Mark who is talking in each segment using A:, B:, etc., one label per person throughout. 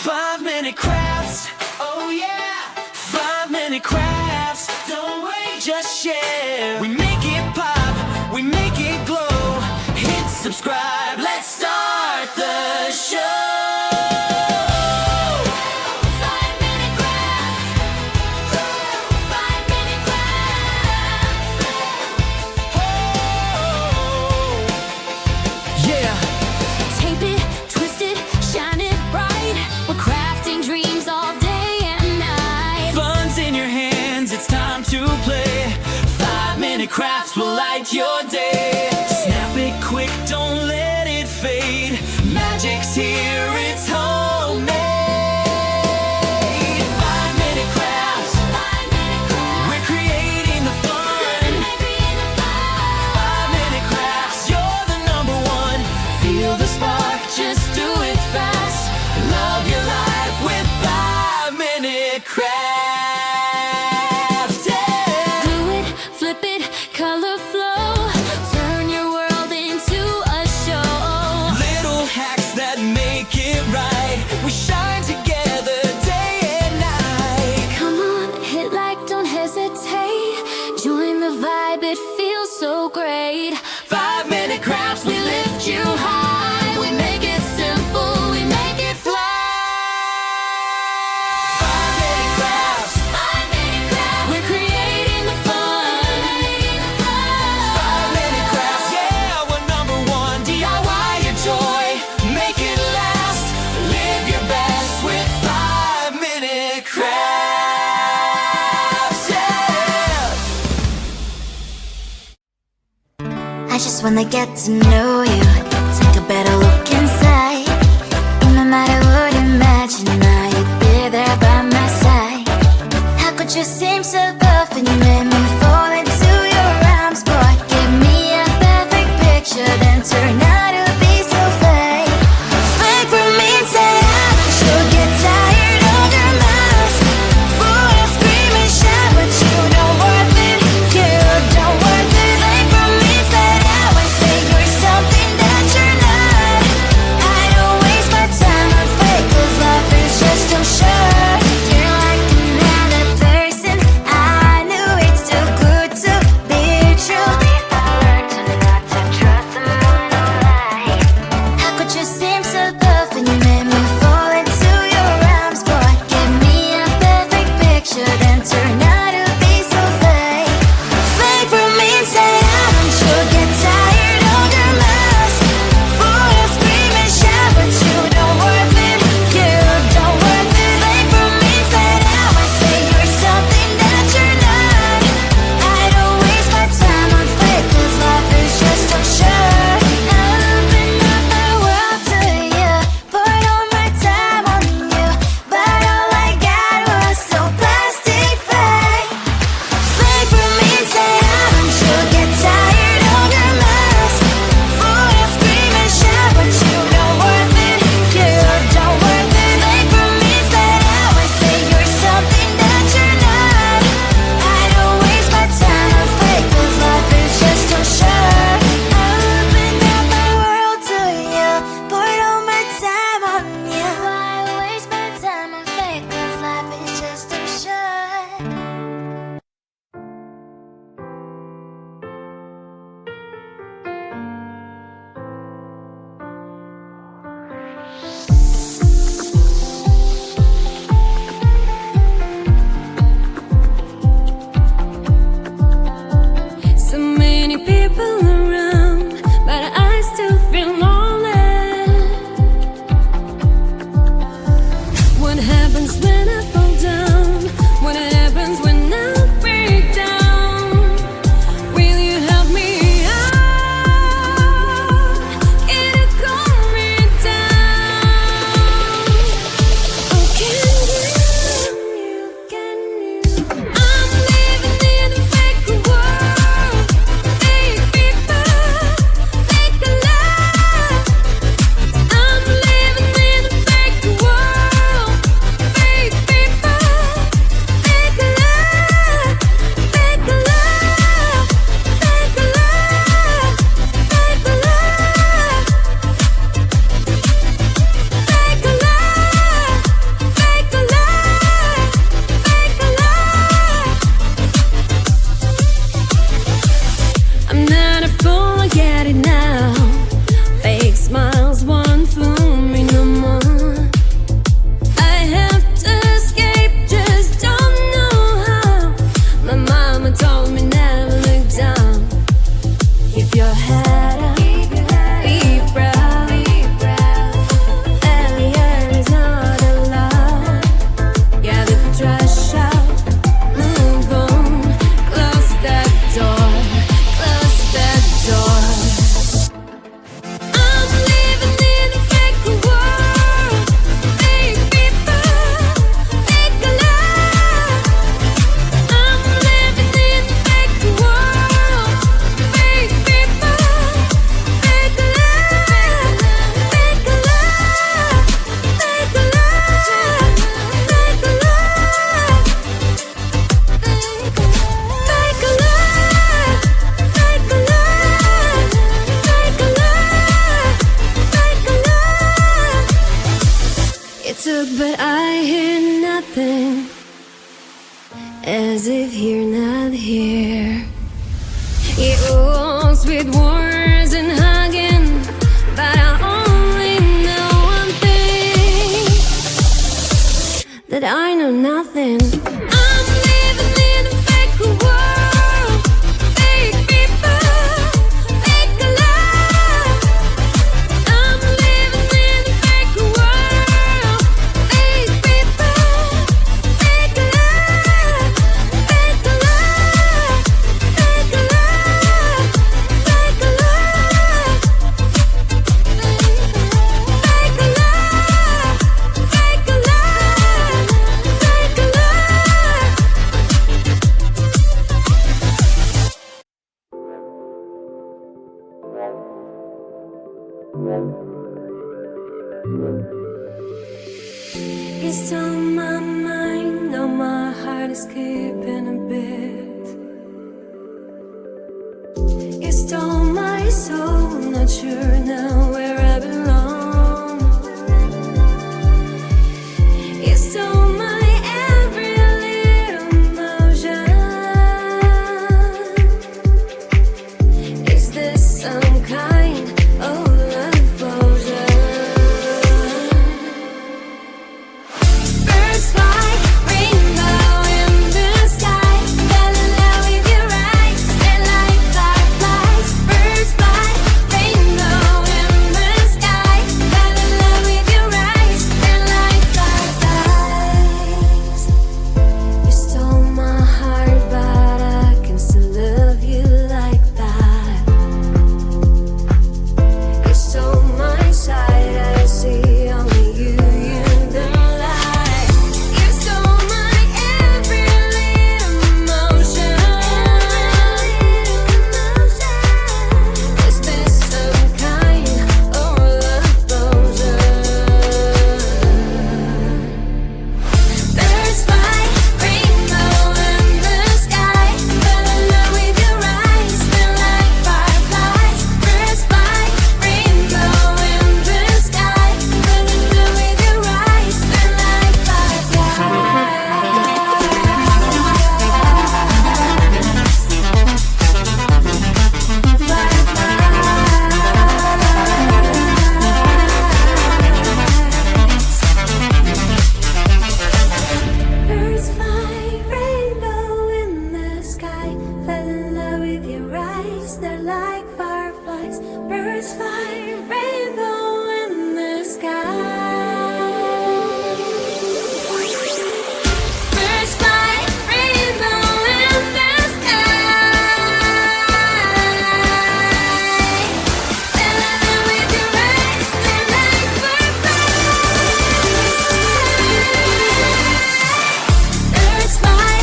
A: 5-minute crafts, oh yeah. 5-minute crafts, don't wait, just share. We make it pop, we make it glow. Hit subscribe, let's start the show. Crafts will light your day. Snap it quick, don't let it fade. Magic's here, it's homemade. 5-minute crafts, we're creating the fun. 5-minute crafts, you're the #1. Feel the spark, just do it fast. Love your life with 5-minute crafts.
B: Color flow, turn your world into a show.
A: Little hacks that make it right. We shine together day and night.
B: Come on, hit like, don't hesitate. Join the vibe, it feels so great.
A: 5-minute crafts, we lift you high. We make it simple, we make it fly. 5-minute crafts,
B: 5-minute crafts,
A: we're creating the fun. 5-minute crafts, yeah, we're #1. DIY your joy, make it last. Live your best with 5-minute crafts, yeah.
C: I just wanna get to know you, take a better look inside. And no matter what, imagine now you'd be there by my side. How could you seem so tough when you made me fall into your arms, boy? Give me a perfect picture, then turn out to be so fake. Wait for me and say I'm sure get tired of your mouth. Full of scream and shout, but you don't worth it. You don't worth it. Wait for me inside out and say you're something that you're not. I don't waste my time on fake, 'cause life is just too short. You're like another person. I knew it's too good to be true. I learned to not to trust someone who lies. How could you seem so tough when you made me fall into your arms, boy? Give me a perfect picture, then turn out to be so fake. Fake for me and say I'm sure get tired of your mouth. Full of scream and shout, but you don't worth it. You don't worth it. Fake for me inside out and say you're something that you're not. I don't waste my time on fake, 'cause life is just too short. I open up my world to you, poured all my time on you, but all I got was so plastic fake. Fake for me inside out, I'm sure get tired of your mouth. Full of scream and shout, but you don't worth it. You don't worth it. Fake for me inside out and say you're something that you're not. I don't waste my time on fake, 'cause life is just too short. I opened up my world to you, poured all my time on you. Why waste my time on fake, 'cause life is just too short.
B: So many people around, but I still feel lonely. What happens when I fall down? What happens when I break down? Will you help me out? Can you calm me down? Oh, can you? I'm living in a fake world. Fake people, fake love. I'm living in a fake world. Fake people. You took, but I hear nothing, as if you're not here. You sweet words and hugging, but I only know one thing, that I know nothing. I'm living in a fake world, fake people, fake love. I'm living in a fake world, fake people, fake love, fake love, fake love, fake love, fake love, fake You stole my mind, now my heart is skipping a bit. You stole my soul, not sure now where I belong. You stole my every little emotion. Is this some kind of love potion? Birds fly, rainbow in the sky. Fell in love with your eyes, they're like fireflies. Birds fly, rainbow in the sky. Fell in love with your eyes, they're like fireflies. You stole my heart, but I can still love you like that. You stole my sight, I see only you in the light. You stole my every little emotion. Is this some kind of love potion? Birds fly, rainbow in the sky. Fell in love with your eyes, they're like fireflies. Birds fly, rainbow in the sky. Fell in love with your eyes, they're like Birds fly, rainbow in the sky. Fell in love with your eyes, they're like fireflies. Birds fly, rainbow in the sky. Birds fly, rainbow in the sky. Fell in love with your eyes, they're like fireflies. Birds fly,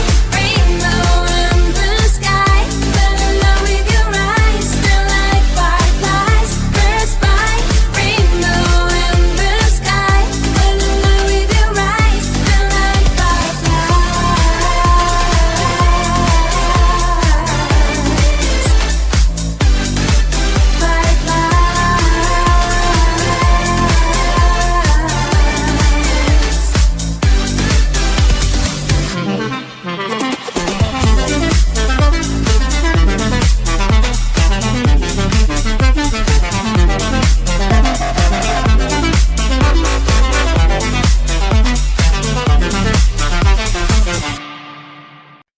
B: rainbow in the sky. Fell in love with your eyes, they're like fireflies. Birds fly, rainbow in the sky. Fell in love with your eyes, they're like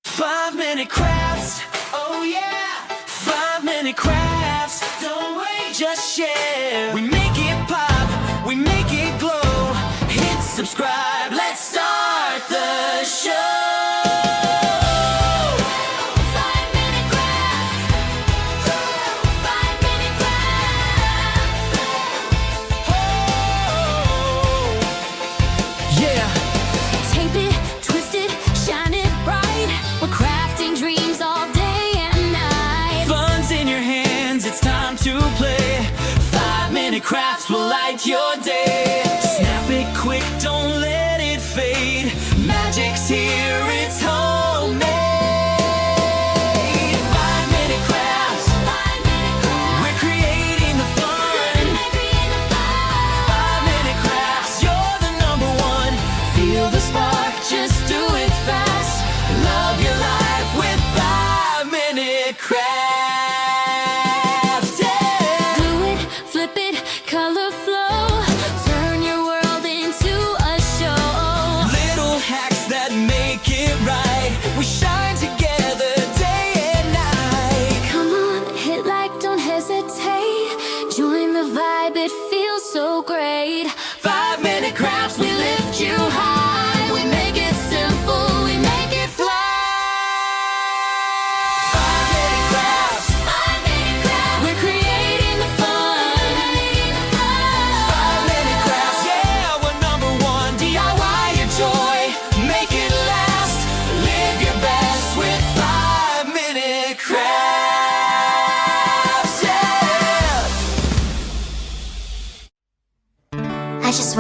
A: Five-minute crafts, oh yeah. 5-minute crafts, don't wait, just share. We make it pop, we make it glow. Hit subscribe, let's start the show. 5-minute crafts, 5-minute crafts. Oh, yeah.
B: Tape it, twist it, shine it bright. We're crafting dreams all day and night.
A: Fun's in your hands, it's time to play. 5-minute crafts will light your day. Snap it quick, don't let it fade. Magic's here, it's homemade. 5-minute crafts, we're creating the fun. 5-minute crafts, you're the #1.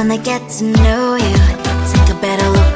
C: when I get to know you. Take a better look